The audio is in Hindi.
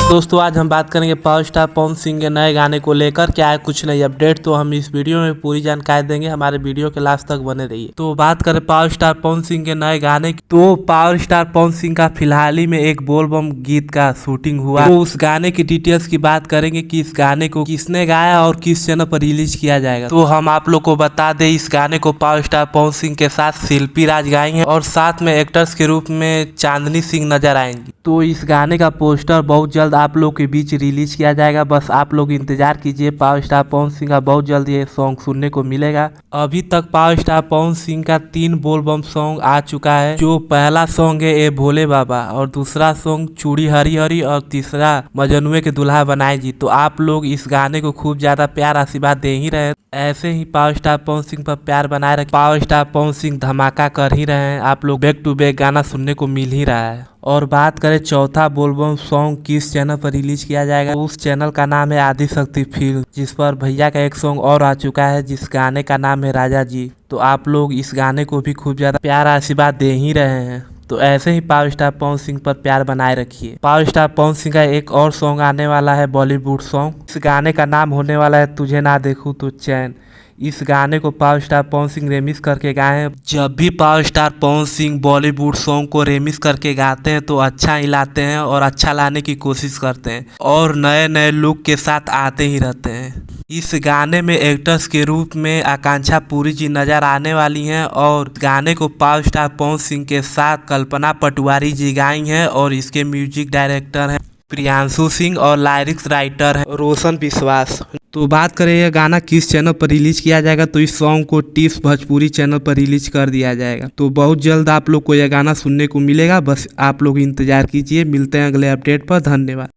दोस्तों आज हम बात करेंगे पावर स्टार पवन सिंह के नए गाने को लेकर। क्या है कुछ नई अपडेट, तो हम इस वीडियो में पूरी जानकारी देंगे। हमारे वीडियो के लास्ट तक बने रहिए। तो बात करें पावर स्टार पवन सिंह के नए गाने की, तो पावर स्टार पवन सिंह का फिलहाल ही में एक बोल बम गीत का शूटिंग हुआ। तो उस गाने की डिटेल्स की बात करेंगे कि इस गाने को किसने गाया और किस चैनल पर रिलीज किया जाएगा। तो हम आप लोग को बता दें, इस गाने को पावर स्टार पवन सिंह के साथ शिल्पी राज गाएंगे और साथ में एक्टर्स के रूप में चांदनी सिंह नजर आएंगी। तो इस गाने का पोस्टर बहुत जल्द आप लोग के बीच रिलीज किया जाएगा। बस आप लोग इंतजार कीजिए, पावर स्टार पवन सिंह का बहुत जल्द ये सॉन्ग सुनने को मिलेगा। अभी तक पावर स्टार पवन सिंह का 3 बोल बम सॉन्ग आ चुका है। जो पहला सॉन्ग है ए भोले बाबा, और दूसरा सॉन्ग चूड़ी हरी हरी, और तीसरा मजनुए के दुल्हा बनाए जी। तो आप लोग इस गाने को खूब ज्यादा प्यार आशीर्वाद दे ही रहे, ऐसे ही पावर स्टार पवन सिंह पर प्यार बनाए रखें। पावर स्टार पवन सिंह धमाका कर ही रहे हैं, आप लोग बैक टू बैक गाना सुनने को मिल ही रहा है। और बात करें चौथा बोलबम सॉन्ग किस चैनल पर रिलीज किया जाएगा, तो उस चैनल का नाम है आदि शक्ति फिल्म, जिस पर भैया का एक सॉन्ग और आ चुका है जिस गाने का नाम है राजा जी। तो आप लोग इस गाने को भी खूब ज्यादा प्यार आशीर्वाद दे ही रहे हैं। तो ऐसे ही पावर स्टार पवन सिंह पर प्यार बनाए रखिए। पावर स्टार पवन सिंह का एक और सॉन्ग आने वाला है बॉलीवुड सॉन्ग। इस गाने का नाम होने वाला है तुझे ना देखूं तो चैन। इस गाने को power star Pawan Singh remix करके गाए हैं। जब भी power star Pawan Singh Bollywood song को रेमिक्स करके गाते हैं तो अच्छा ही लाते हैं और अच्छा लाने की कोशिश करते हैं और नए नए लुक के साथ आते ही रहते हैं। इस गाने में एक्टर्स के रूप में आकांक्षा पुरी जी नजर आने वाली हैं और गाने को पावर स्टार पवन सिंह के साथ कल्पना पटवारी जी गाई हैं और इसके म्यूजिक डायरेक्टर हैं प्रियांशु सिंह और लिरिक्स राइटर है रोशन विश्वास। तो बात करें यह गाना किस चैनल पर रिलीज किया जाएगा, तो इस सॉन्ग को टिप्स भोजपुरी चैनल पर रिलीज कर दिया जाएगा। तो बहुत जल्द आप लोग को यह गाना सुनने को मिलेगा, बस आप लोग इंतजार कीजिए। मिलते हैं अगले अपडेट पर, धन्यवाद।